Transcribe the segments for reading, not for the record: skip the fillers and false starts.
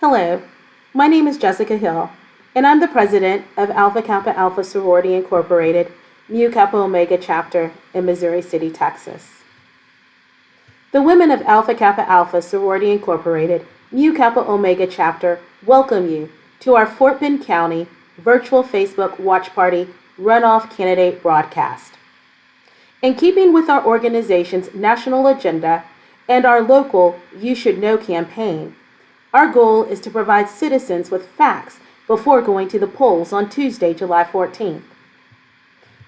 Hello, my name is Jessica Hill, and I'm the president of Alpha Kappa Alpha Sorority Incorporated, Mu Kappa Omega chapter in Missouri City, Texas. The women of Alpha Kappa Alpha Sorority Incorporated, Mu Kappa Omega chapter welcome you to our Fort Bend County virtual Facebook watch party runoff candidate broadcast. In keeping with our organization's national agenda and our local You Should Know campaign, our goal is to provide citizens with facts before going to the polls on Tuesday, July 14th.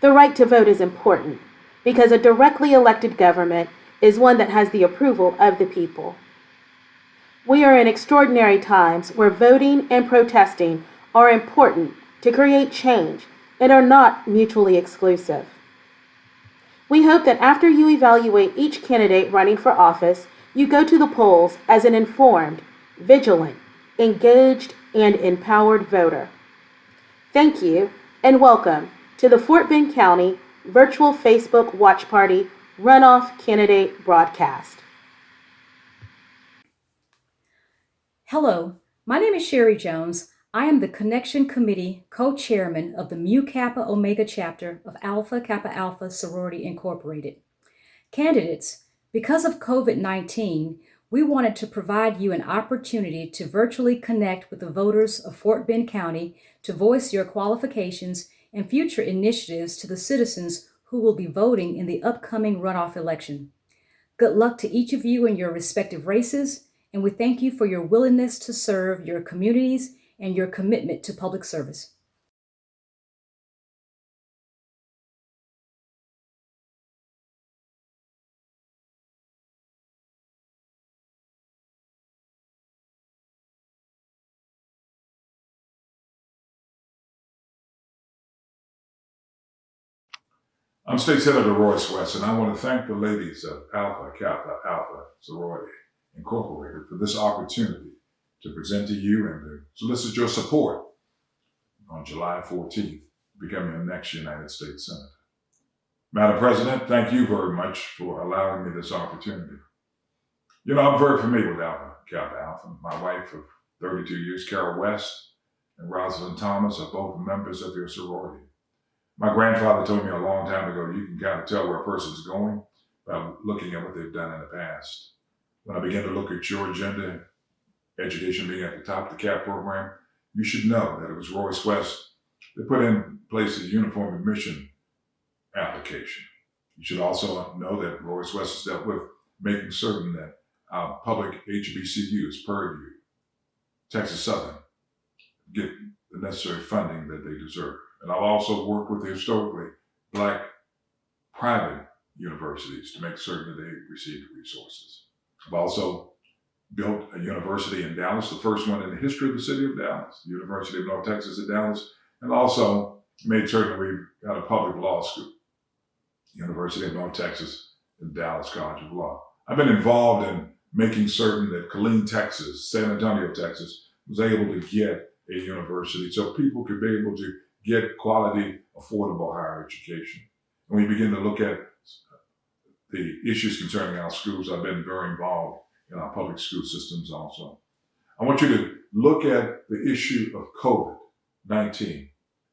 The right to vote is important because a directly elected government is one that has the approval of the people. We are in extraordinary times where voting and protesting are important to create change and are not mutually exclusive. We hope that after you evaluate each candidate running for office, you go to the polls as an informed, vigilant, engaged, and empowered voter. Thank you, and welcome to the Fort Bend County virtual Facebook watch party runoff candidate broadcast. Hello, my name is Cherie Jones. I am the Connection Committee co-chairman of the Mu Kappa Omega chapter of Alpha Kappa Alpha Sorority Incorporated. Candidates, because of COVID-19, we wanted to provide you an opportunity to virtually connect with the voters of Fort Bend County to voice your qualifications and future initiatives to the citizens who will be voting in the upcoming runoff election. Good luck to each of you in your respective races, and we thank you for your willingness to serve your communities and your commitment to public service. I'm State Senator Royce West, and I want to thank the ladies of Alpha Kappa Alpha Sorority Incorporated for this opportunity to present to you and to solicit your support on July 14th, becoming your next United States Senator. Madam President, thank you very much for allowing me this opportunity. You know, I'm very familiar with Alpha Kappa Alpha. My wife of 32 years, Carol West, and Rosalind Thomas are both members of your sorority. My grandfather told me a long time ago, you can kind of tell where a person's going by looking at what they've done in the past. When I began to look at your agenda, education being at the top of the CAP program, you should know that it was Royce West that put in place a uniform admission application. You should also know that Royce West has dealt with making certain that our public HBCUs, Purdue, Texas Southern, get the necessary funding that they deserve. And I've also worked with the historically Black private universities to make certain that they receive the resources. I've also built a university in Dallas, the first one in the history of the city of Dallas, the University of North Texas at Dallas, and also made certain we've got a public law school, University of North Texas and Dallas College of Law. I've been involved in making certain that Killeen, Texas, San Antonio, Texas, was able to get a university so people could be able to get quality, affordable higher education. And we begin to look at the issues concerning our schools. I've been very involved in our public school systems also. I want you to look at the issue of COVID-19.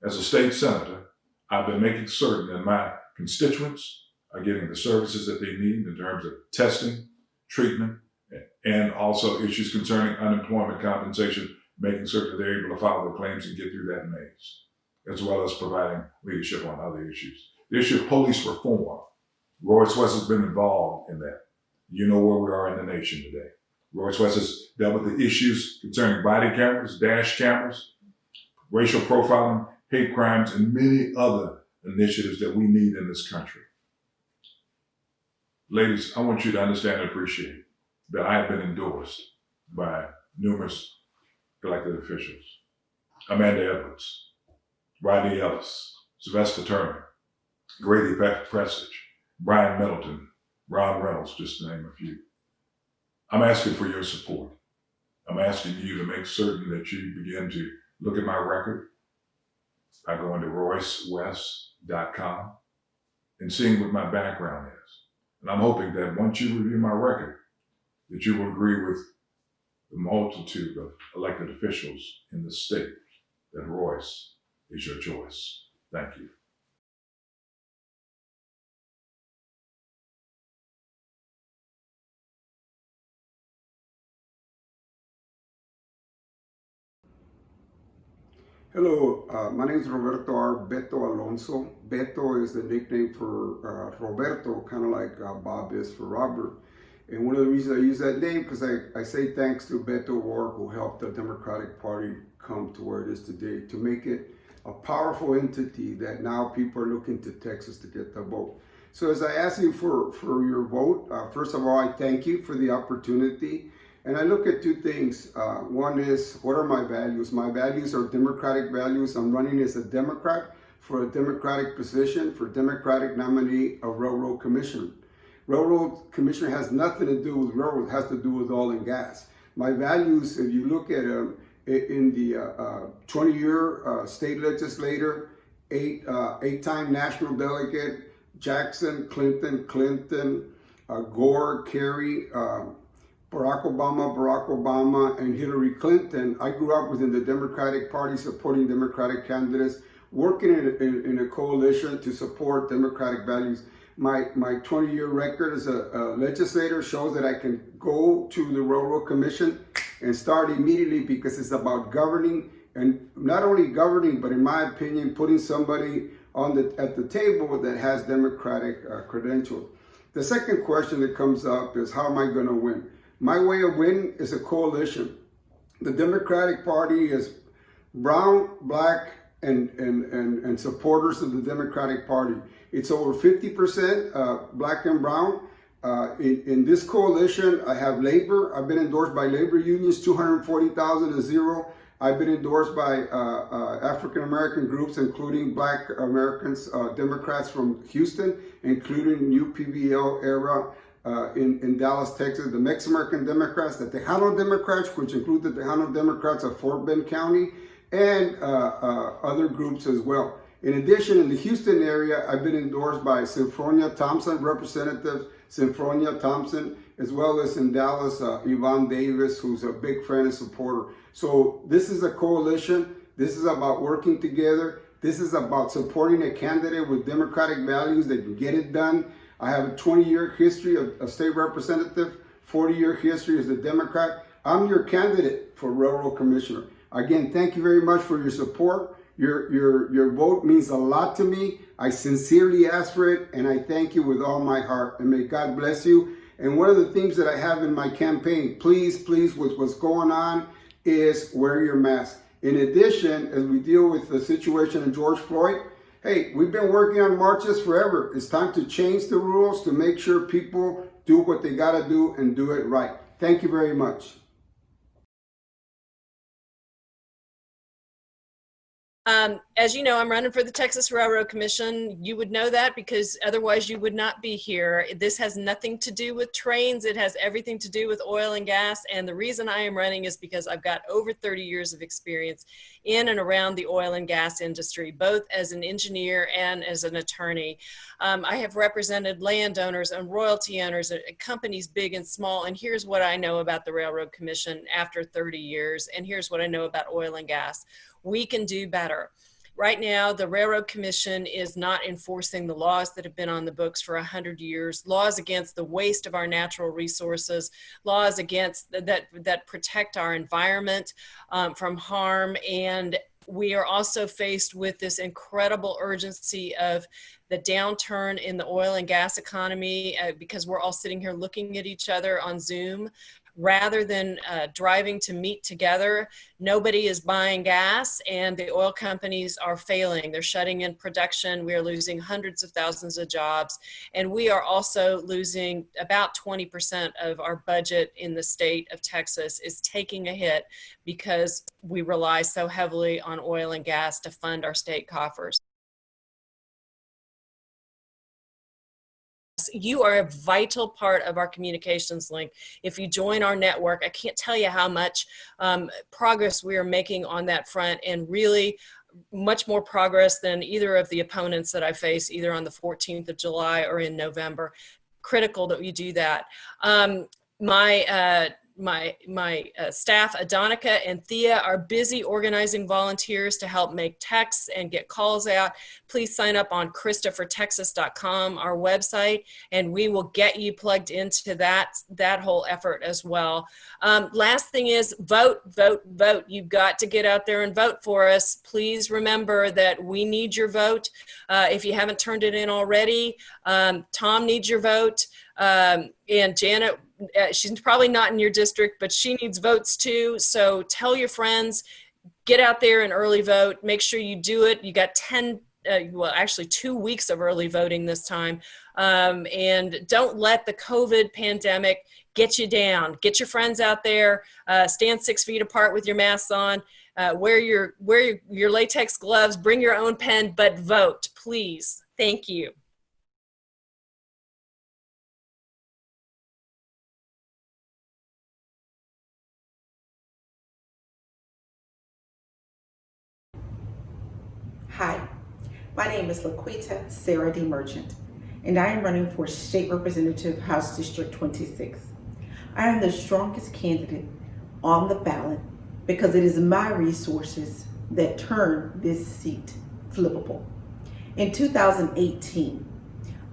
As a state senator, I've been making certain that my constituents are getting the services that they need in terms of testing, treatment, and also issues concerning unemployment compensation, making certain that they're able to file their claims and get through that maze, as well as providing leadership on other issues. The issue of police reform, Royce West has been involved in that. You know where we are in the nation today. Royce West has dealt with the issues concerning body cameras, dash cameras, racial profiling, hate crimes, and many other initiatives that we need in this country. Ladies, I want you to understand and appreciate that I have been endorsed by numerous elected officials. Amanda Edwards, Rodney Ellis, Sylvester Turner, Grady Prestage, Brian Middleton, Ron Reynolds, just to name a few. I'm asking for your support. I'm asking you to make certain that you begin to look at my record by going to roycewest.com and seeing what my background is. And I'm hoping that once you review my record, that you will agree with the multitude of elected officials in the state that Royce is your choice. Thank you. Hello, my name is Roberto Alonso. Beto is the nickname for Roberto, kind of like Bob is for Robert. And one of the reasons I use that name, because I say thanks to Beto Ward, who helped the Democratic Party come to where it is today, to make it a powerful entity that now people are looking to Texas to get the vote. So as I ask you for your vote, first of all, I thank you for the opportunity. And I look at two things. One is, what are my values? My values are democratic values. I'm running as a Democrat for a Democratic position, for Democratic nominee of Railroad Commissioner. Railroad Commissioner has nothing to do with railroad, it has to do with oil and gas. My values, if you look at in the 20-year state legislator, eight-time national delegate, Jackson, Clinton, Gore, Kerry, Barack Obama, and Hillary Clinton. I grew up within the Democratic Party, supporting Democratic candidates, working in a coalition to support Democratic values. My 20-year record as a legislator shows that I can go to the Railroad Commission and start immediately, because it's about governing, and not only governing, but in my opinion, putting somebody at the table that has Democratic credentials. The second question that comes up is, how am I going to win? My way of winning is a coalition. The Democratic Party is brown, black, and supporters of the Democratic Party. It's over 50% black and brown. In this coalition, I have labor. I've been endorsed by labor unions, 240,000-0. I've been endorsed by African-American groups, including Black Americans, Democrats from Houston, including new PBL era in Dallas, Texas, the Mexican Democrats, the Tejano Democrats, which include the Tejano Democrats of Fort Bend County, and other groups as well. In addition, in the Houston area, I've been endorsed by Sonia Thompson, Representative Sonia Thompson, as well as in Dallas, Yvonne Davis, who's a big friend and supporter. So this is a coalition. This is about working together. This is about supporting a candidate with Democratic values that can get it done. I have a 20-year history of a state representative, 40-year history as a Democrat. I'm your candidate for Railroad Commissioner. Again, thank you very much for your support. Your vote means a lot to me. I sincerely ask for it, and I thank you with all my heart. And may God bless you. And one of the themes that I have in my campaign, please, with what's going on, is wear your mask. In addition, as we deal with the situation in George Floyd, hey, we've been working on marches forever. It's time to change the rules to make sure people do what they got to do and do it right. Thank you very much. As you know, I'm running for the Texas Railroad Commission. You would know that because otherwise you would not be here. This has nothing to do with trains. It has everything to do with oil and gas. And the reason I am running is because I've got over 30 years of experience in and around the oil and gas industry, both as an engineer and as an attorney. I have represented landowners and royalty owners, companies big and small. And here's what I know about the Railroad Commission after 30 years. And here's what I know about oil and gas. We can do better. Right now, the Railroad Commission is not enforcing the laws that have been on the books for 100 years, laws against the waste of our natural resources, laws against that protect our environment from harm. And we are also faced with this incredible urgency of the downturn in the oil and gas economy because we're all sitting here looking at each other on Zoom. Rather than driving to meet together, nobody is buying gas and the oil companies are failing. They're shutting in production. We are losing hundreds of thousands of jobs. And we are also losing about 20% of our budget in the state of Texas is taking a hit because we rely so heavily on oil and gas to fund our state coffers. You are a vital part of our communications link. If you join our network, I can't tell you how much progress we are making on that front, and really much more progress than either of the opponents that I face either on the 14th of July or in November. Critical that we do that. My staff, Adonica and Thea, are busy organizing volunteers to help make texts and get calls out. Please sign up on ChristaForTexas.com, our website, and we will get you plugged into that whole effort as well. Last thing is vote, vote, vote. You've got to get out there and vote for us. Please remember that we need your vote. If you haven't turned it in already, Tom needs your vote. And Janet, she's probably not in your district, but she needs votes too. So tell your friends, get out there and early vote. Make sure you do it. You got 2 weeks of early voting this time. And don't let the COVID pandemic get you down. Get your friends out there, stand 6 feet apart with your masks on, wear your latex gloves, bring your own pen, but vote, please. Thank you. Hi, my name is Laquetta Sarah D. Merchant, and I am running for State Representative House District 26. I am the strongest candidate on the ballot because it is my resources that turn this seat flippable. In 2018,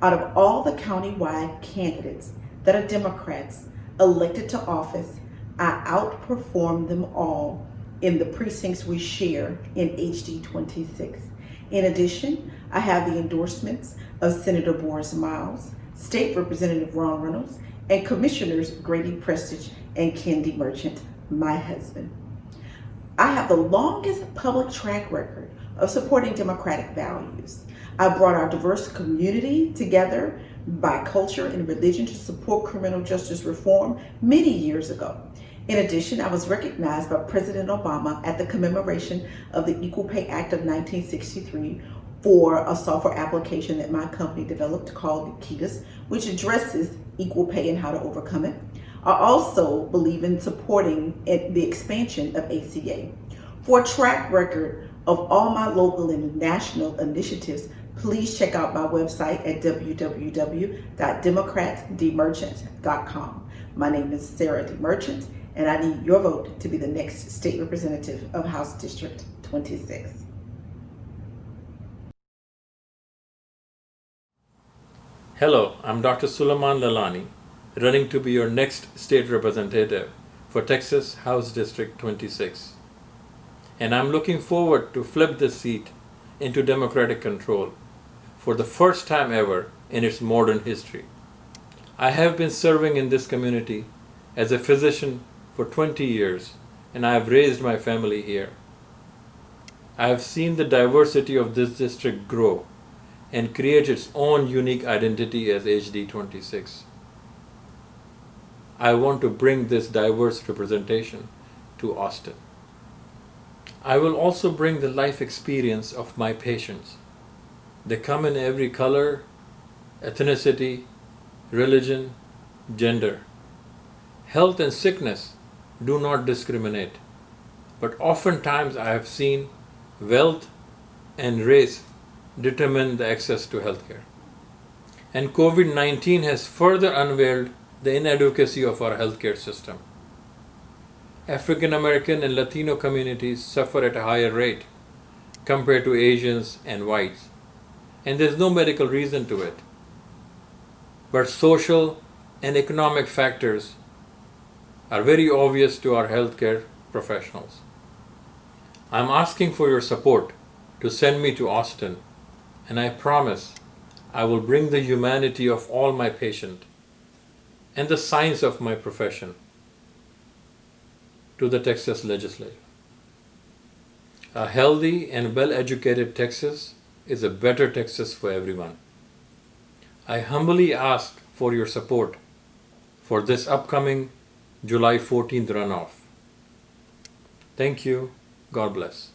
out of all the countywide candidates that are Democrats elected to office, I outperformed them all in the precincts we share in HD 26. In addition, I have the endorsements of Senator Boris Miles, State Representative Ron Reynolds, and Commissioners Grady Prestige and Kendi Merchant, my husband. I have the longest public track record of supporting democratic values. I brought our diverse community together by culture and religion to support criminal justice reform many years ago. In addition, I was recognized by President Obama at the commemoration of the Equal Pay Act of 1963 for a software application that my company developed called Laquetta, which addresses equal pay and how to overcome it. I also believe in supporting the expansion of ACA. For a track record of all my local and national initiatives, please check out my website at www.democratsdmerchant.com. My name is Sarah D. Merchant, and I need your vote to be the next state representative of House District 26. Hello, I'm Dr. Suleiman Lalani, running to be your next state representative for Texas House District 26. And I'm looking forward to flip this seat into Democratic control for the first time ever in its modern history. I have been serving in this community as a physician for 20 years, and I have raised my family here. I have seen the diversity of this district grow and create its own unique identity as HD 26. I want to bring this diverse representation to Austin. I will also bring the life experience of my patients. They come in every color, ethnicity, religion, gender. Health and sickness do not discriminate, but oftentimes I have seen wealth and race determine the access to healthcare. And COVID-19 has further unveiled the inadequacy of our healthcare system. African American and Latino communities suffer at a higher rate compared to Asians and whites, and there's no medical reason to it. But social and economic factors are very obvious to our healthcare professionals. I'm asking for your support to send me to Austin, and I promise I will bring the humanity of all my patients and the science of my profession to the Texas legislature. A healthy and well-educated Texas is a better Texas for everyone. I humbly ask for your support for this upcoming July 14th runoff. Thank you. God bless.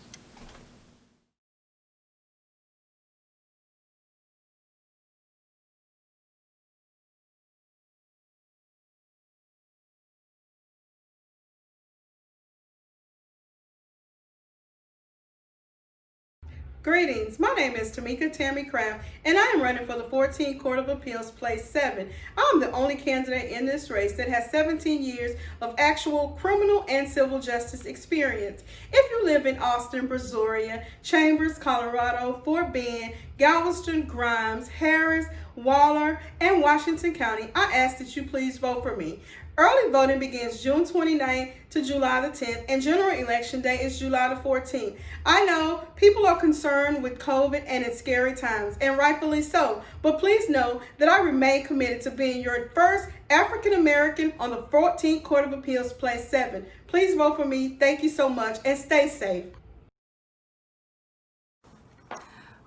Greetings, my name is Tamika Crown, and I am running for the 14th Court of Appeals, Place 7. I'm the only candidate in this race that has 17 years of actual criminal and civil justice experience. If you live in Austin, Brazoria, Chambers, Colorado, Fort Bend, Galveston, Grimes, Harris, Waller, and Washington County, I ask that you please vote for me. Early voting begins June 29th to July the 10th, and general election day is July the 14th. I know people are concerned with COVID and its scary times, and rightfully so, but please know that I remain committed to being your first African American on the 14th Court of Appeals, Place 7. Please vote for me. Thank you so much, and stay safe.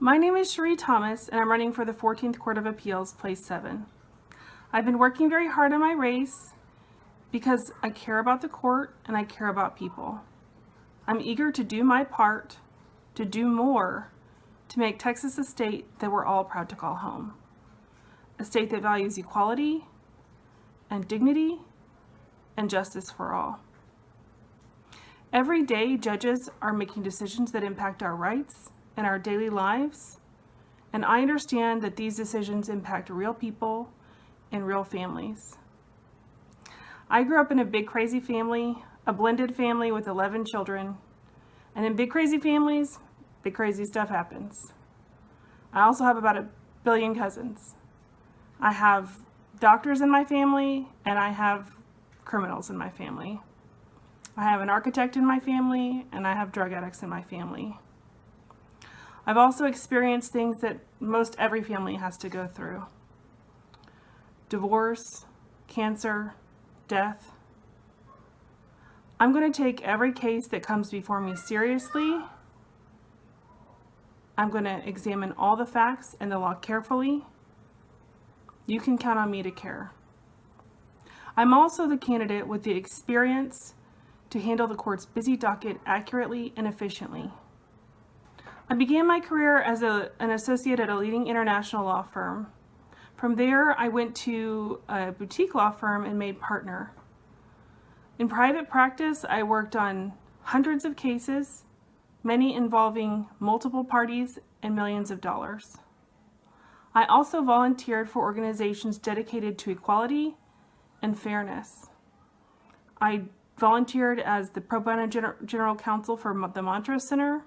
My name is Cherie Thomas, and I'm running for the 14th Court of Appeals, Place 7. I've been working very hard on my race because I care about the court and I care about people. I'm eager to do my part, to do more, to make Texas a state that we're all proud to call home. A state that values equality and dignity and justice for all. Every day, judges are making decisions that impact our rights and our daily lives, and I understand that these decisions impact real people and real families. I grew up in a big crazy family, a blended family with 11 children, and in big crazy families, big crazy stuff happens. I also have about 1 billion cousins. I have doctors in my family, and I have criminals in my family. I have an architect in my family, and I have drug addicts in my family. I've also experienced things that most every family has to go through. Divorce, cancer, death. I'm going to take every case that comes before me seriously. I'm going to examine all the facts and the law carefully. You can count on me to care. I'm also the candidate with the experience to handle the court's busy docket accurately and efficiently. I began my career as an associate at a leading international law firm. From there, I went to a boutique law firm and made partner. In private practice, I worked on hundreds of cases, many involving multiple parties and millions of dollars. I also volunteered for organizations dedicated to equality and fairness. I volunteered as the pro bono general counsel for the Montrose Center,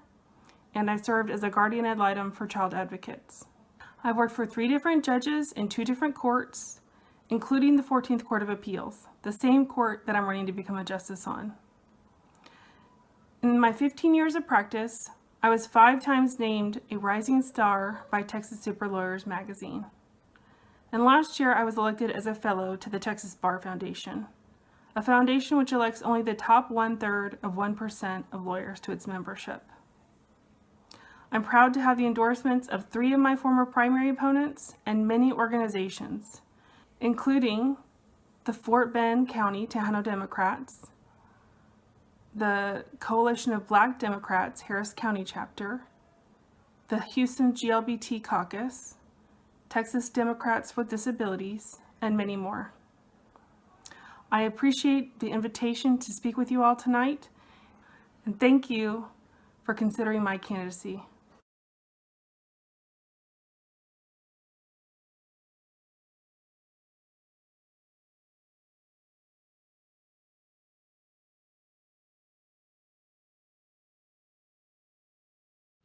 and I served as a guardian ad litem for child advocates. I've worked for 3 different judges in 2 different courts, including the 14th Court of Appeals, the same court that I'm running to become a justice on. In my 15 years of practice, I was 5 times named a Rising Star by Texas Super Lawyers magazine. And last year, I was elected as a fellow to the Texas Bar Foundation, a foundation which elects only the top 1/3 of 1% of lawyers to its membership. I'm proud to have the endorsements of 3 of my former primary opponents and many organizations, including the Fort Bend County Tejano Democrats, the Coalition of Black Democrats Harris County Chapter, the Houston GLBT Caucus, Texas Democrats with Disabilities, and many more. I appreciate the invitation to speak with you all tonight, and thank you for considering my candidacy.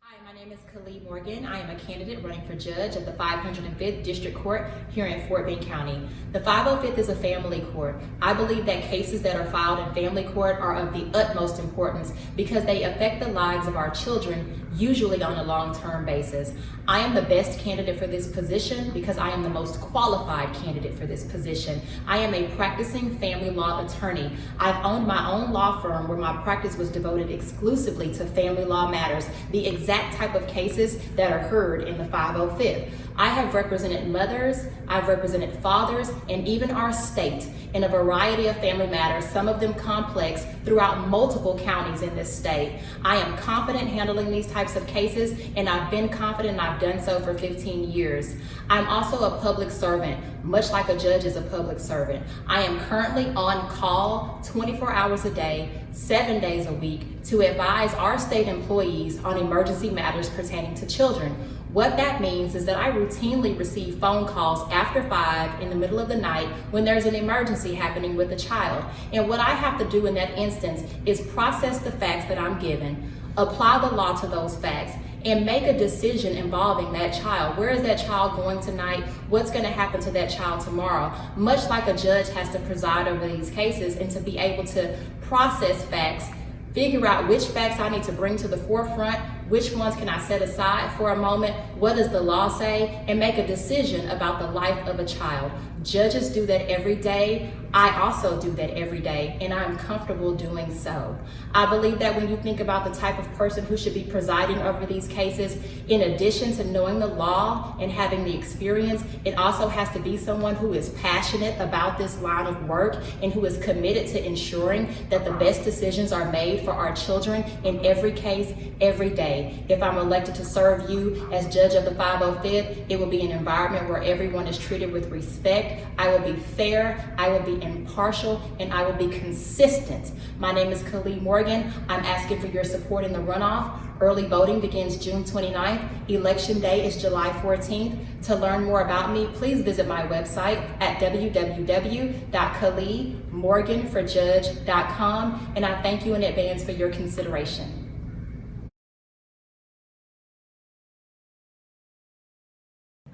Hi, my name is Khalid Morgan. I am a candidate running for judge at the 505th District Court here in Fort Bend County. The 505th is a family court. I believe that cases that are filed in family court are of the utmost importance because they affect the lives of our children, usually on a long-term basis. I am the best candidate for this position because I am the most qualified candidate for this position. I am a practicing family law attorney. I've owned my own law firm where my practice was devoted exclusively to family law matters, the exact type of cases that are heard in the 505th. I have represented mothers, I've represented fathers, and even our state in a variety of family matters, some of them complex, throughout multiple counties in this state. I am confident handling these types of cases, and I've been confident, and I've done so for 15 years. I'm also a public servant, much like a judge is a public servant. I am currently on call 24 hours a day, 7 days a week, to advise our state employees on emergency matters pertaining to children. What that means is that I routinely receive phone calls after 5 in the middle of the night when there's an emergency happening with a child. And what I have to do in that instance is process the facts that I'm given, apply the law to those facts, and make a decision involving that child. Where is that child going tonight? What's going to happen to that child tomorrow? Much like a judge has to preside over these cases and to be able to process facts, figure out which facts I need to bring to the forefront, which ones can I set aside for a moment, what does the law say, and make a decision about the life of a child. Judges do that every day. I also do that every day, and I'm comfortable doing so. I believe that when you think about the type of person who should be presiding over these cases, in addition to knowing the law and having the experience, it also has to be someone who is passionate about this line of work and who is committed to ensuring that the best decisions are made for our children in every case, every day. If I'm elected to serve you as judge of the 505th, it will be an environment where everyone is treated with respect. I will be fair, I will be impartial, and I will be consistent. My name is Cherie Morgan. I'm asking for your support in the runoff. Early voting begins June 29th. Election day is July 14th. To learn more about me, please visit my website at www.ChelieMorganforJudge.com, and I thank you in advance for your consideration.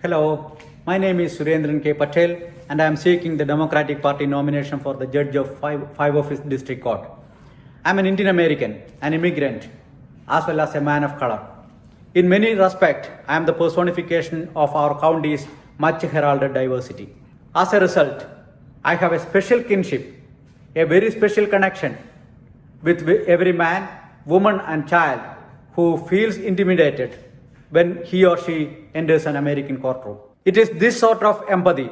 Hello, my name is Patel, and I am seeking the Democratic Party nomination for the Judge of 505th District Court. I am an Indian American, an immigrant, as well as a man of color. In many respects, I am the personification of our county's much heralded diversity. As a result, I have a special kinship, a very special connection with every man, woman, and child who feels intimidated when he or she enters an American courtroom. It is this sort of empathy,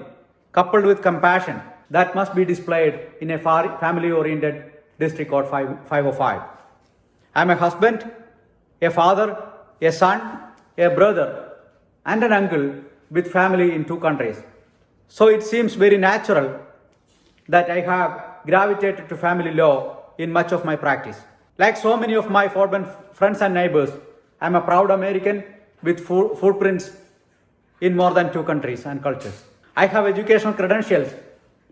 coupled with compassion, that must be displayed in a family-oriented District Court 505. I am a husband, a father, a son, a brother, and an uncle with family in 2 countries. So it seems very natural that I have gravitated to family law in much of my practice. Like so many of my foreign friends and neighbors, I am a proud American with footprints in more than 2 countries and cultures. I have educational credentials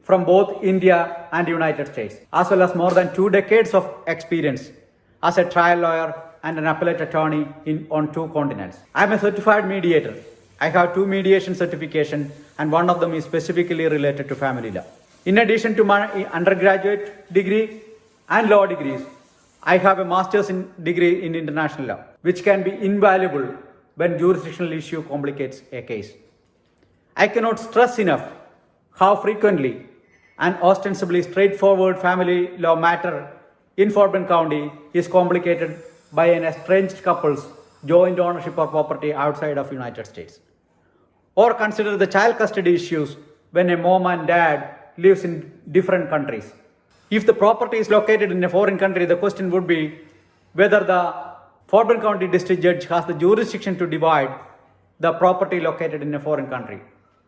from both India and United States, as well as more than 2 decades of experience as a trial lawyer and an appellate attorney on 2 continents. I am a certified mediator. I have 2 mediation certifications, and one of them is specifically related to family law. In addition to my undergraduate degree and law degrees, I have a master's degree in international law, which can be invaluable when jurisdictional issue complicates a case. I cannot stress enough how frequently an ostensibly straightforward family law matter in Fort Bend County is complicated by an estranged couple's joint ownership of property outside of United States. Or consider the child custody issues when a mom and dad lives in different countries. If the property is located in a foreign country, the question would be whether the Fort Bend County District Judge has the jurisdiction to divide the property located in a foreign country.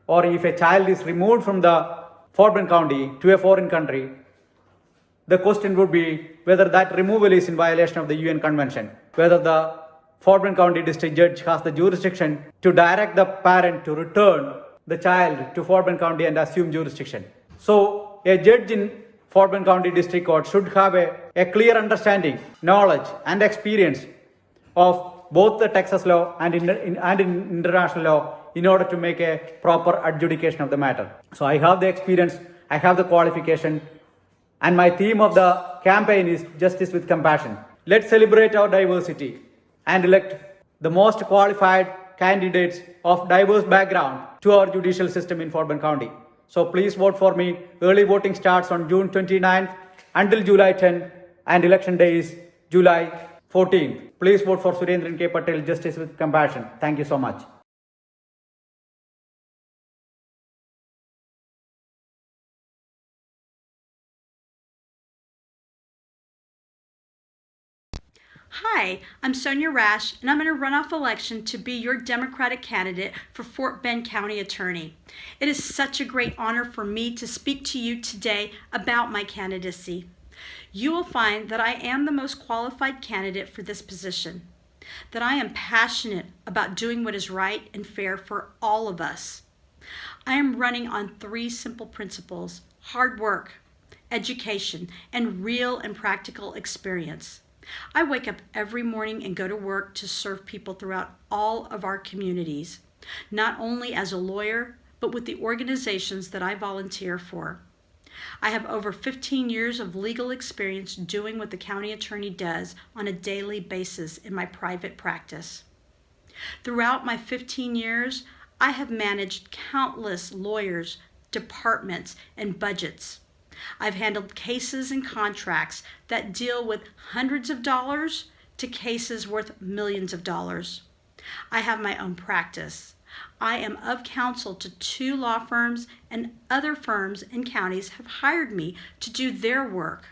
Or if a child is removed from the Fort Bend County to a foreign country, the question would be whether that removal is in violation of the UN Convention, whether the Fort Bend County District Judge has the jurisdiction to direct the parent to return the child to Fort Bend County and assume jurisdiction. So a judge in Fort Bend County District Court should have a clear understanding, knowledge, and experience of both the Texas law and international law in order to make a proper adjudication of the matter. So I have the experience, I have the qualification, and my theme of the campaign is Justice with Compassion. Let's celebrate our diversity and elect the most qualified candidates of diverse background to our judicial system in Fort Bend County. So please vote for me. Early voting starts on June 29th until July 10th, and election day is July 14th. Please vote for Surya Patel, Justice with Compassion. Thank you so much. Hi, I'm Sonia Rash, and I'm in a runoff election to be your Democratic candidate for Fort Bend County Attorney. It is such a great honor for me to speak to you today about my candidacy. You will find that I am the most qualified candidate for this position, that I am passionate about doing what is right and fair for all of us. I am running on 3 simple principles: hard work, education, and real and practical experience. I wake up every morning and go to work to serve people throughout all of our communities, not only as a lawyer, but with the organizations that I volunteer for. I have over 15 years of legal experience doing what the county attorney does on a daily basis in my private practice. Throughout my 15 years, I have managed countless lawyers, departments, and budgets. I've handled cases and contracts that deal with hundreds of dollars to cases worth millions of dollars. I have my own practice. I am of counsel to 2 law firms, and other firms and counties have hired me to do their work.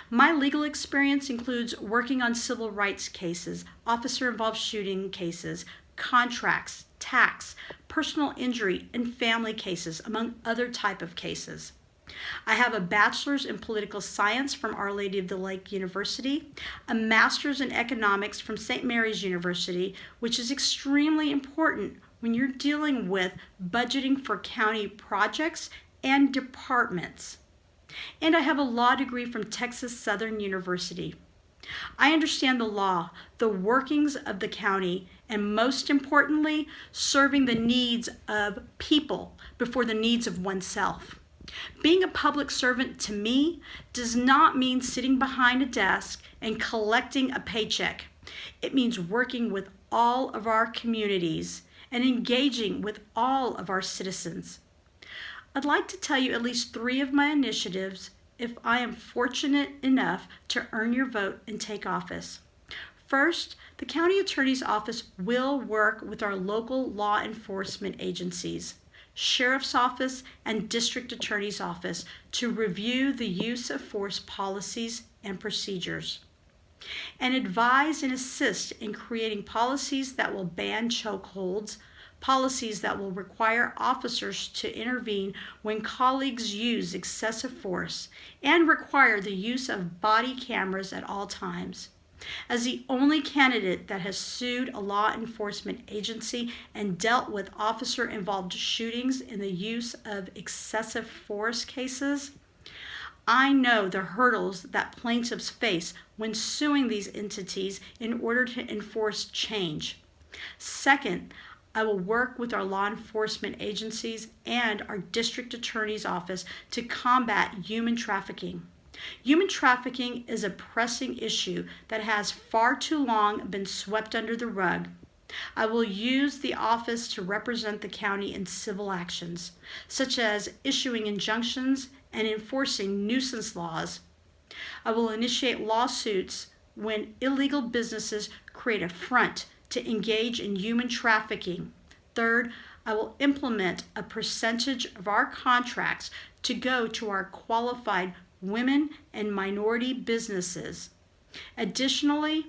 My legal experience includes working on civil rights cases, officer-involved shooting cases, contracts, tax, personal injury, and family cases, among other type of cases. I have a bachelor's in political science from Our Lady of the Lake University, a master's in economics from St. Mary's University, which is extremely important when you're dealing with budgeting for county projects and departments. And I have a law degree from Texas Southern University. I understand the law, the workings of the county, and most importantly, serving the needs of people before the needs of oneself. Being a public servant to me does not mean sitting behind a desk and collecting a paycheck. It means working with all of our communities and engaging with all of our citizens. I'd like to tell you at least 3 of my initiatives if I am fortunate enough to earn your vote and take office. First, the county attorney's office will work with our local law enforcement agencies, sheriff's office, and district attorney's office to review the use of force policies and procedures, and advise and assist in creating policies that will ban chokeholds, policies that will require officers to intervene when colleagues use excessive force, and require the use of body cameras at all times. As the only candidate that has sued a law enforcement agency and dealt with officer-involved shootings in the use of excessive force cases, I know the hurdles that plaintiffs face when suing these entities in order to enforce change. Second, I will work with our law enforcement agencies and our district attorney's office to combat human trafficking. Human trafficking is a pressing issue that has far too long been swept under the rug. I will use the office to represent the county in civil actions, such as issuing injunctions and enforcing nuisance laws. I will initiate lawsuits when illegal businesses create a front to engage in human trafficking. Third, I will implement a percentage of our contracts to go to our qualified women and minority businesses. Additionally,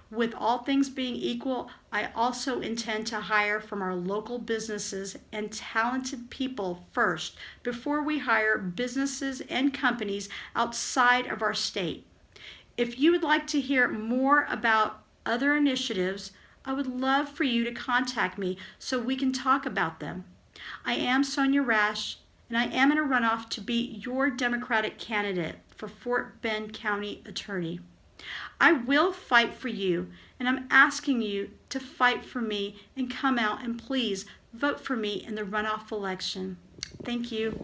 with all things being equal, I also intend to hire from our local businesses and talented people first before we hire businesses and companies outside of our state. If you would like to hear more about other initiatives, I would love for you to contact me so we can talk about them. I am Sonia Rash, and I am in a runoff to be your Democratic candidate for Fort Bend County Attorney. I will fight for you, and I'm asking you to fight for me and come out and please vote for me in the runoff election. Thank you.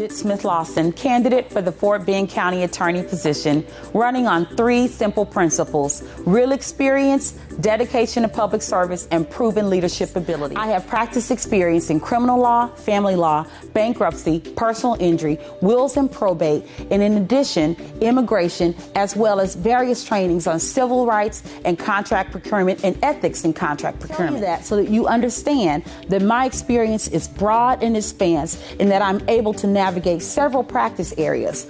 Smith Lawson, candidate for the Fort Bend County Attorney position, running on 3 simple principles: real experience, dedication to public service, and proven leadership ability. I have practice experience in criminal law, family law, bankruptcy, personal injury, wills and probate, and in addition, immigration, as well as various trainings on civil rights and contract procurement and ethics in contract procurement. That so that you understand that my experience is broad and expansive and that I'm able to navigate several practice areas.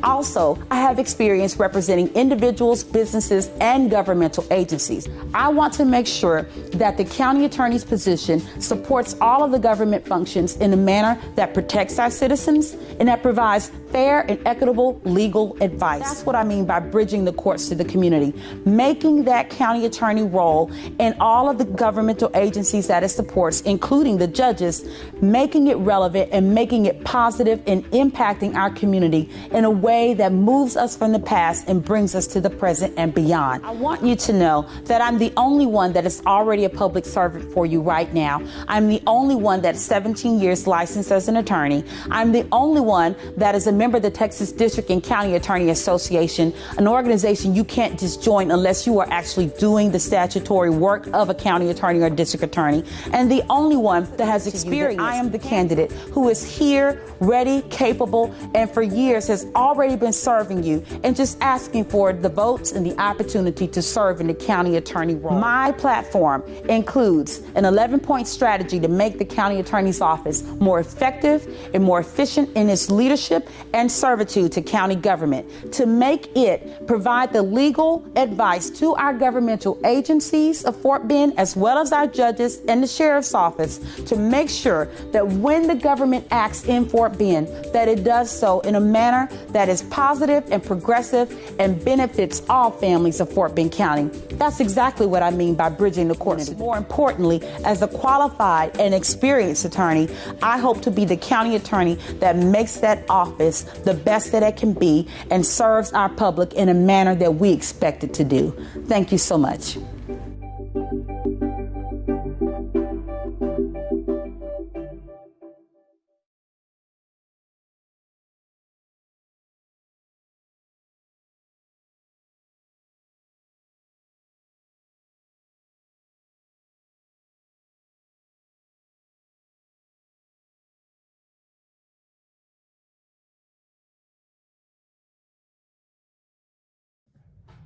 Also, I have experience representing individuals, businesses, and governmental agencies. I want to make sure that the county attorney's position supports all of the government functions in a manner that protects our citizens and that provides fair and equitable legal advice. That's what I mean by bridging the courts to the community, making that county attorney role and all of the governmental agencies that it supports, including the judges, making it relevant and making it positive and impacting our community in a way that moves us from the past and brings us to the present and beyond. I want you to know that I'm the only one that is already a public servant for you right now. I'm the only one that's 17 years licensed as an attorney. I'm the only one that is a member of the Texas District and County Attorney Association, an organization you can't just join unless you are actually doing the statutory work of a county attorney or district attorney, and the only one that has experience. I am the candidate who is here, ready, capable, and for years has already been serving you and just asking for the votes and the opportunity to serve in the county attorney role. My platform includes an 11-point strategy to make the county attorney's office more effective and more efficient in its leadership and servitude to county government, to make it provide the legal advice to our governmental agencies of Fort Bend, as well as our judges and the sheriff's office, to make sure that when the government acts in Fort Bend, that it does so in a manner that is positive and progressive and benefits all families of Fort Bend County. That's exactly what I mean by bridging the courts. More importantly, as a qualified and experienced attorney, I hope to be the county attorney that makes that office the best that it can be and serves our public in a manner that we expect it to do. Thank you so much.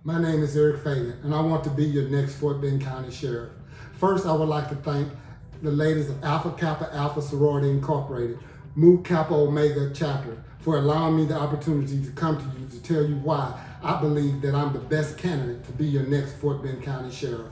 My name is Eric Fagan, and I want to be your next Fort Bend County Sheriff. First, I would like to thank the ladies of Alpha Kappa Alpha Sorority Incorporated, Mu Kappa Omega chapter, for allowing me the opportunity to come to you to tell you why I believe that I'm the best candidate to be your next Fort Bend County Sheriff.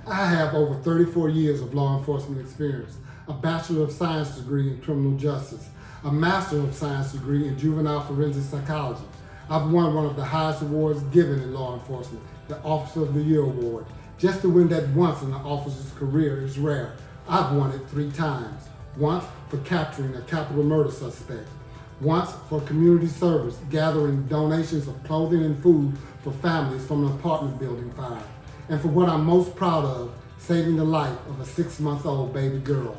I have over 34 years of law enforcement experience, a Bachelor of Science degree in criminal justice, a Master of Science degree in juvenile forensic psychology. I've won one of the highest awards given in law enforcement, the Officer of the Year Award. Just to win that once in an officer's career is rare. I've won it 3 times. Once for capturing a capital murder suspect. Once for community service, gathering donations of clothing and food for families from an apartment building fire. And for what I'm most proud of, saving the life of a 6-month-old baby girl.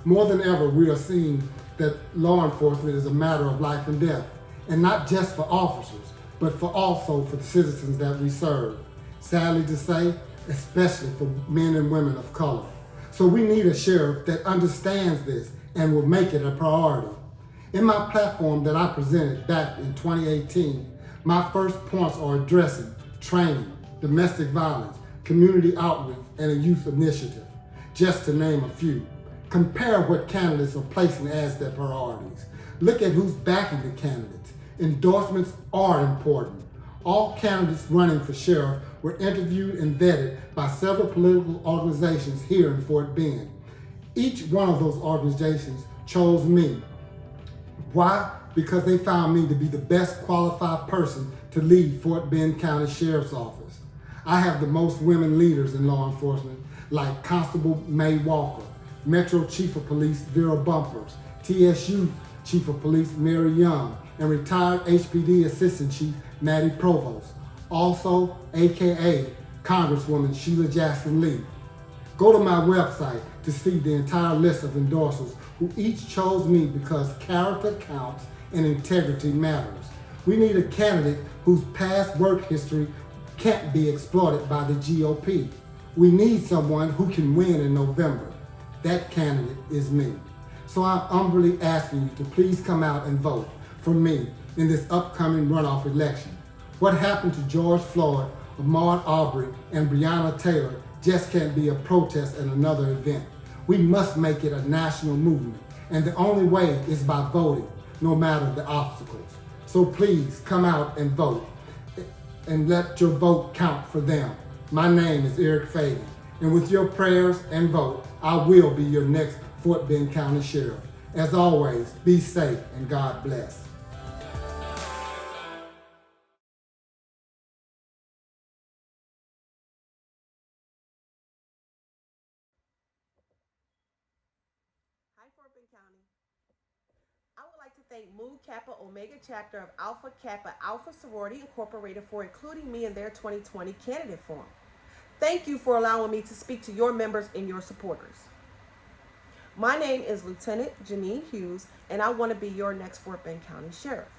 More than ever, we are seeing that law enforcement is a matter of life and death. And not just for officers, but for also for the citizens that we serve. Sadly to say, especially for men and women of color. So we need a sheriff that understands this and will make it a priority. In my platform that I presented back in 2018, my first points are addressing training, domestic violence, community outreach, and a youth initiative, just to name a few. Compare what candidates are placing as their priorities. Look at who's backing the candidates. Endorsements are important. All candidates running for sheriff were interviewed and vetted by several political organizations here in Fort Bend. Each one of those organizations chose me. Why? Because they found me to be the best qualified person to lead Fort Bend County Sheriff's Office. I have the most women leaders in law enforcement, like Constable May Walker, Metro Chief of Police Vera Bumpers, TSU Chief of Police Mary Young, and retired HPD Assistant Chief Maddie Provost, also AKA Congresswoman Sheila Jackson Lee. Go to my website to see the entire list of endorsers who each chose me because character counts and integrity matters. We need a candidate whose past work history can't be exploited by the GOP. We need someone who can win in November. That candidate is me. So I'm humbly asking you to please come out and vote for me in this upcoming runoff election. What happened to George Floyd, Ahmaud Arbery, and Breonna Taylor just can't be a protest at another event. We must make it a national movement, and the only way is by voting, no matter the obstacles. So please come out and vote, and let your vote count for them. My name is Eric Fagan, and with your prayers and vote, I will be your next Fort Bend County Sheriff. As always, be safe and God bless. Hi, Fort Bend County. I would like to thank Mu Kappa Omega chapter of Alpha Kappa Alpha Sorority Incorporated for including me in their 2020 candidate forum. Thank you for allowing me to speak to your members and your supporters. My name is Lieutenant Janine Hughes, and I want to be your next Fort Bend County Sheriff.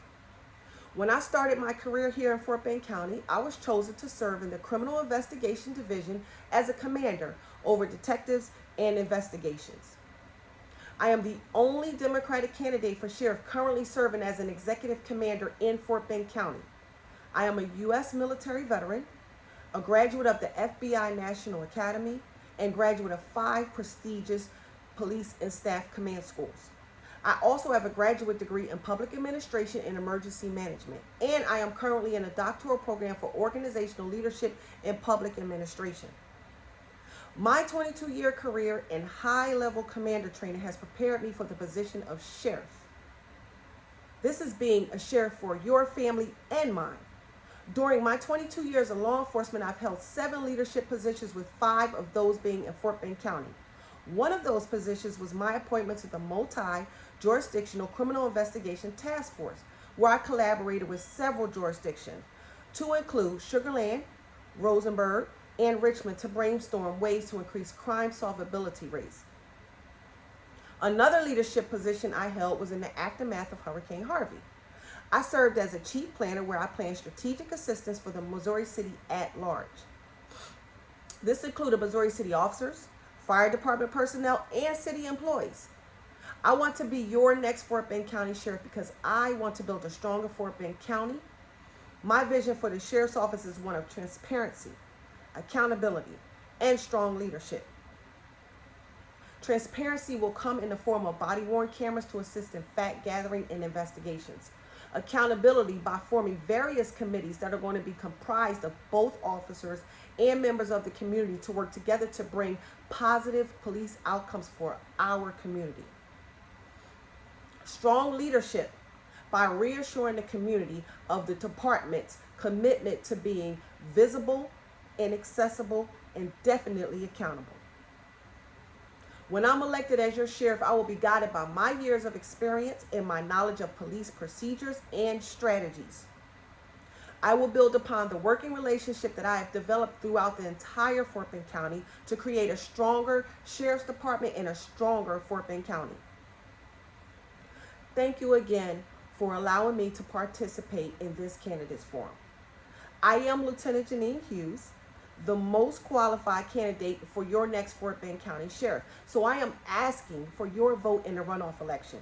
When I started my career here in Fort Bend County, I was chosen to serve in the Criminal Investigation Division as a commander over detectives and investigations. I am the only Democratic candidate for sheriff currently serving as an executive commander in Fort Bend County. I am a U.S. military veteran, a graduate of the FBI National Academy, and graduate of 5 prestigious police and staff command schools. I also have a graduate degree in public administration and emergency management, and I am currently in a doctoral program for organizational leadership and public administration. My 22-year career in high-level commander training has prepared me for the position of sheriff. This is being a sheriff for your family and mine. During my 22 years of law enforcement, I've held 7 leadership positions, with 5 of those being in Fort Bend County. One of those positions was my appointment to the Multi-Jurisdictional Criminal Investigation Task Force, where I collaborated with several jurisdictions, to include Sugar Land, Rosenberg, and Richmond, to brainstorm ways to increase crime solvability rates. Another leadership position I held was in the aftermath of Hurricane Harvey. I served as a chief planner, where I planned strategic assistance for the Missouri City at large. This included Missouri City officers, fire department personnel, and city employees. I want to be your next Fort Bend County Sheriff because I want to build a stronger Fort Bend County. My vision for the Sheriff's Office is one of transparency, accountability, and strong leadership. Transparency will come in the form of body-worn cameras to assist in fact gathering and investigations. Accountability by forming various committees that are going to be comprised of both officers and members of the community to work together to bring positive police outcomes for our community. Strong leadership by reassuring the community of the department's commitment to being visible and accessible and definitely accountable. When I'm elected as your sheriff, I will be guided by my years of experience and my knowledge of police procedures and strategies. I will build upon the working relationship that I have developed throughout the entire Fort Bend County to create a stronger sheriff's department and a stronger Fort Bend County. Thank you again for allowing me to participate in this candidates forum. I am Lieutenant Janine Hughes, the most qualified candidate for your next Fort Bend County Sheriff. So I am asking for your vote in the runoff election.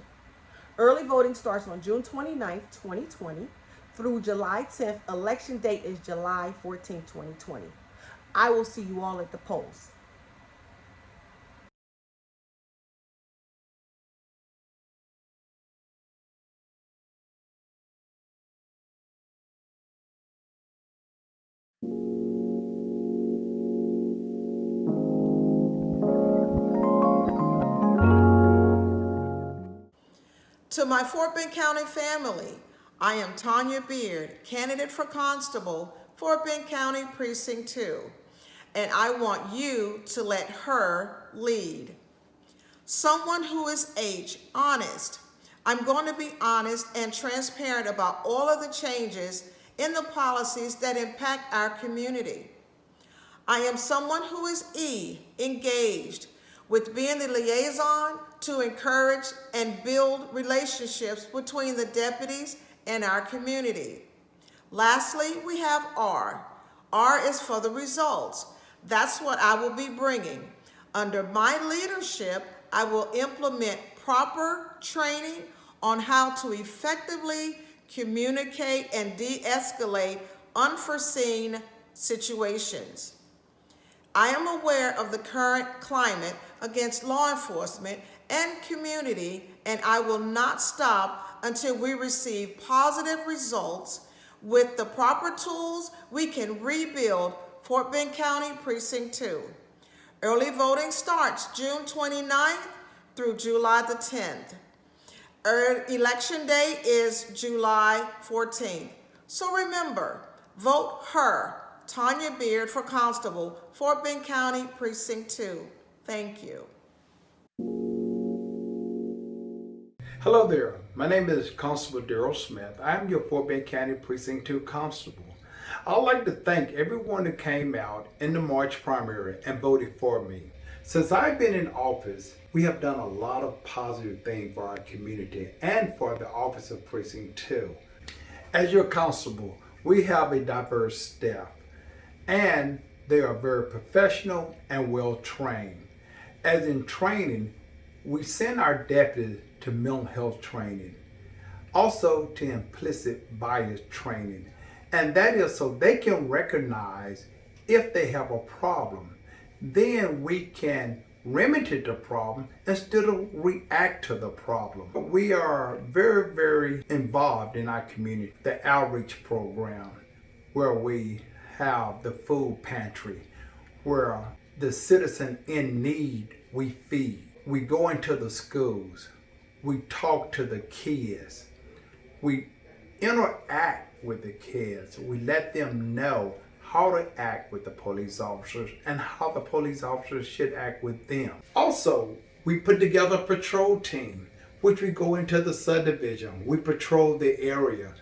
Early voting starts on June 29th, 2020 through July 10th. Election date is July 14th, 2020. I will see you all at the polls. To my Fort Bend County family, I am Tanya Beard, candidate for Constable, Fort Bend County Precinct 2, and I want you to let her lead. Someone who is honest. I'm going to be honest and transparent about all of the changes in the policies that impact our community. I am someone who is engaged, with being the liaison to encourage and build relationships between the deputies and our community. Lastly, we have R. R is for the results. That's what I will be bringing. Under my leadership, I will implement proper training on how to effectively communicate and de-escalate unforeseen situations. I am aware of the current climate against law enforcement and community, and I will not stop until we receive positive results. With the proper tools, we can rebuild Fort Bend County Precinct 2. Early voting starts June 29th through July the 10th. Election day is July 14th. So remember, vote her, Tanya Beard, for Constable, Fort Bend County Precinct 2. Thank you. Hello there, my name is Constable Daryl Smith. I'm your Fort Bend County Precinct 2 Constable. I'd like to thank everyone that came out in the March primary and voted for me. Since I've been in office, we have done a lot of positive things for our community and for the office of Precinct 2. As your constable, we have a diverse staff, and they are very professional and well trained. As in training, we send our deputies to mental health training, also to implicit bias training, and that is so they can recognize if they have a problem. Then we can remedy the problem instead of react to the problem. We are very, very involved in our community. The outreach program, where we have the food pantry, where the citizen in need we feed. We go into the schools. We talk to the kids. We interact with the kids. We let them know how to act with the police officers and how the police officers should act with them. Also, we put together a patrol team, which we go into the subdivision. We patrol the area.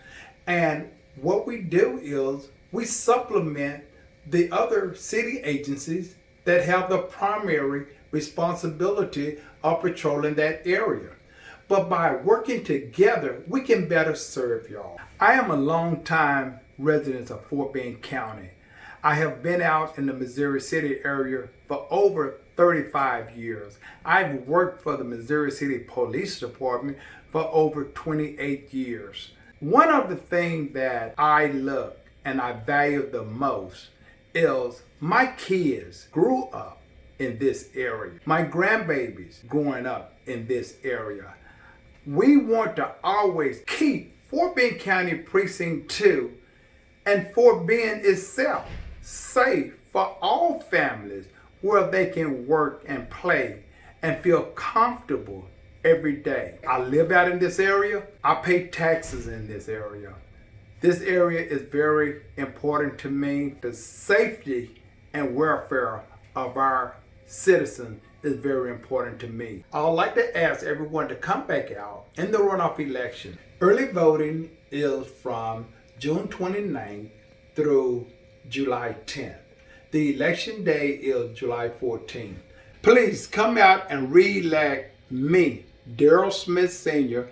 And what we do is we supplement the other city agencies that have the primary responsibility of patrolling that area. But by working together, we can better serve y'all. I am a long-time resident of Fort Bend County. I have been out in the Missouri City area for over 35 years. I've worked for the Missouri City Police Department for over 28 years. One of the things that I look and I value the most is my kids grew up in this area. My grandbabies growing up in this area. We want to always keep Fort Bend County Precinct 2 and Fort Bend itself safe for all families, where they can work and play and feel comfortable every day. I live out in this area. I pay taxes in this area. This area is very important to me. The safety and welfare of our citizens is very important to me. I would like to ask everyone to come back out in the runoff election. Early voting is from June 29th through July 10th. The election day is July 14th. Please come out and re-elect me, Daryl Smith Sr.,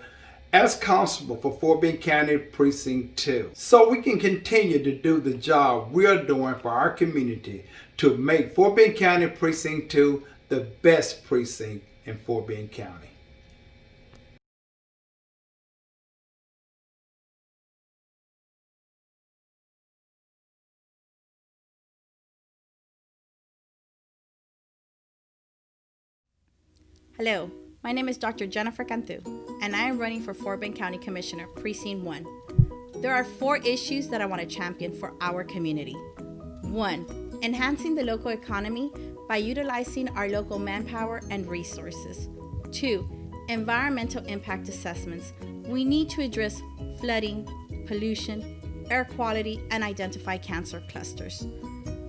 as constable for Fort Bend County Precinct 2, so we can continue to do the job we are doing for our community to make Fort Bend County Precinct 2 the best precinct in Fort Bend County. Hello, my name is Dr. Jennifercanthus, and I am running for Fort Bend County Commissioner, Precinct 1. There are 4 issues that I want to champion for our community. 1. Enhancing the local economy by utilizing our local manpower and resources. 2. Environmental impact assessments. We need to address flooding, pollution, air quality, and identify cancer clusters.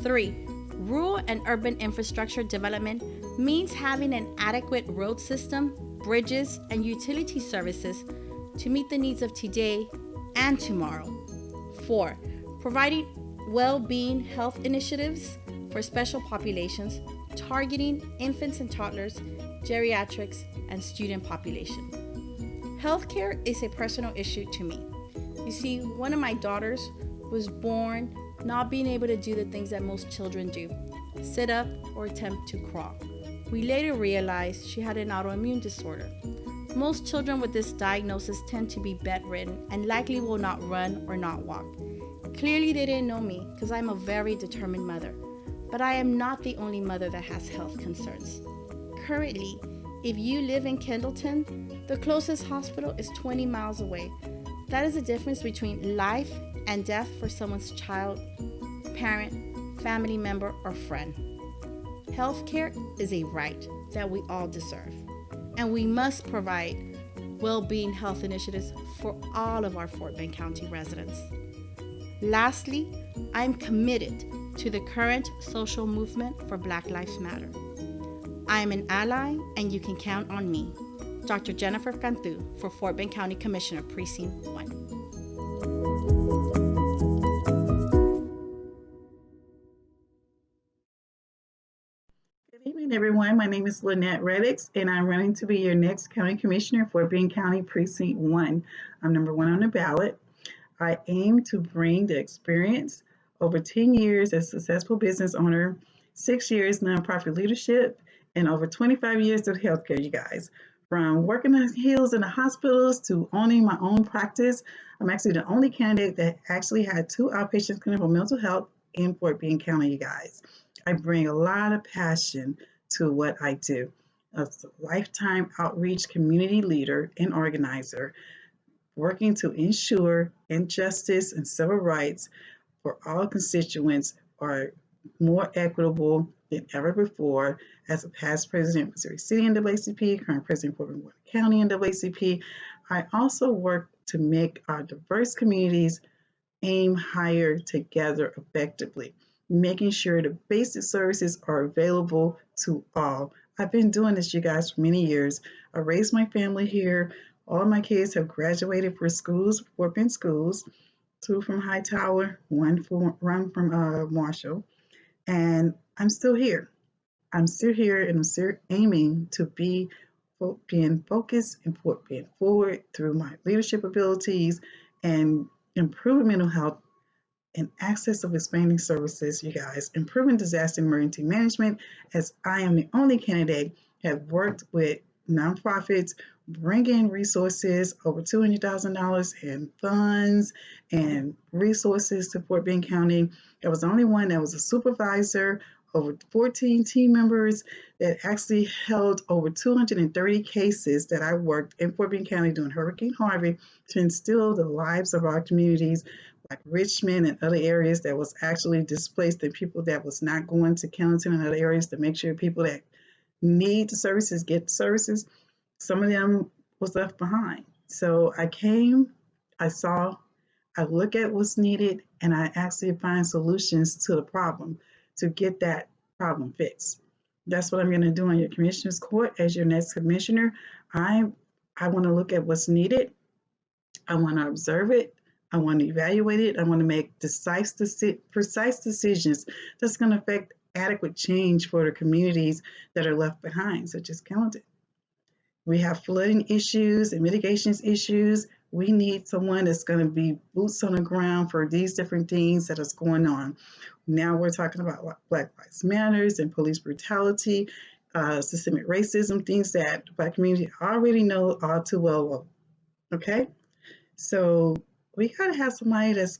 3. Rural and urban infrastructure development means having an adequate road system, bridges, and utility services to meet the needs of today and tomorrow. 4. Providing well-being health initiatives for special populations, targeting infants and toddlers, geriatrics, and student population. Healthcare is a personal issue to me. You see, one of my daughters was born not being able to do the things that most children do. sit up, or attempt to crawl. We later realized she had an autoimmune disorder. Most children with this diagnosis tend to be bedridden and likely will not run or not walk. Clearly they didn't know me because I'm a very determined mother, but I am not the only mother that has health concerns. Currently, if you live in Kendleton, the closest hospital is 20 miles away. That is the difference between life and death for someone's child, parent, family member, or friend. Healthcare is a right that we all deserve, and we must provide well-being health initiatives for all of our Fort Bend County residents. Lastly, I'm committed to the current social movement for Black Lives Matter. I am an ally, and you can count on me. Dr. Jennifercanthus for Fort Bend County Commissioner, Precinct 1. Good evening, everyone. My name is Lynette Reddix, and I'm running to be your next County Commissioner for Bend County Precinct 1. I'm number 1 on the ballot. I aim to bring the experience over 10 years as a successful business owner, 6 years nonprofit leadership, and over 25 years of healthcare, you guys. From working the hills in the hospitals to owning my own practice, I'm actually the only candidate that actually had 2 outpatient clinics for mental health in Fort Bend County, you guys. I bring a lot of passion to what I do. As a lifetime outreach community leader and organizer, working to ensure injustice and civil rights for all constituents are more equitable than ever before. As a past president of Missouri City NAACP, current president of Fort Bend County NAACP, I also work to make our diverse communities aim higher together effectively, making sure the basic services are available to all. I've been doing this, you guys, for many years. I raised my family here. All of my kids have graduated for schools, Fort Bend schools, 2 from Hightower, 1 from Marshall, and I'm still here. I'm still here, and I'm still aiming to be being focused and being forward through my leadership abilities and improving mental health and access of expanding services, you guys, improving disaster and emergency management, as I am the only candidate have worked with nonprofits, bring in resources, over $200,000 in funds and resources to Fort Bend County. I was the only one that was a supervisor, over 14 team members that actually held over 230 cases that I worked in Fort Bend County during Hurricane Harvey to instill the lives of our communities, like Richmond and other areas that was actually displaced, and people that was not going to Kennelton and other areas, to make sure people that need the services get the services. Some of them was left behind. So I came, I saw, I look at what's needed, and I actually find solutions to the problem to get that problem fixed. That's what I'm going to do on your commissioner's court as your next commissioner. I want to look at what's needed. I want to observe it. I want to evaluate it. I want to make precise decisions that's going to affect adequate change for the communities that are left behind, such as Kennelton. We have flooding issues and mitigations issues. We need someone that's going to be boots on the ground for these different things that is going on. Now we're talking about Black Lives Matters and police brutality, systemic racism, things that the Black community already know all too well. Okay? So we got to have somebody that's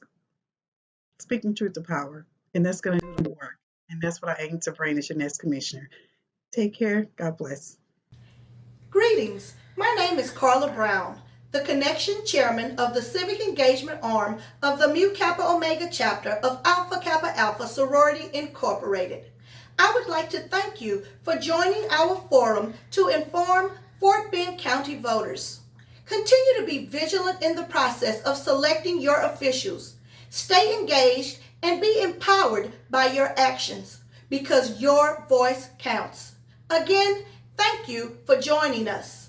speaking truth to power, and that's going to do the work. And that's what I aim to bring as your next commissioner. Take care. God bless. Greetings. My name is Carla Brown, the Connection Chairman of the Civic Engagement Arm of the Mu Kappa Omega chapter of Alpha Kappa Alpha Sorority Incorporated. I would like to thank you for joining our forum to inform Fort Bend County voters. Continue to be vigilant in the process of selecting your officials. Stay engaged and be empowered by your actions, because your voice counts. Again, thank you for joining us.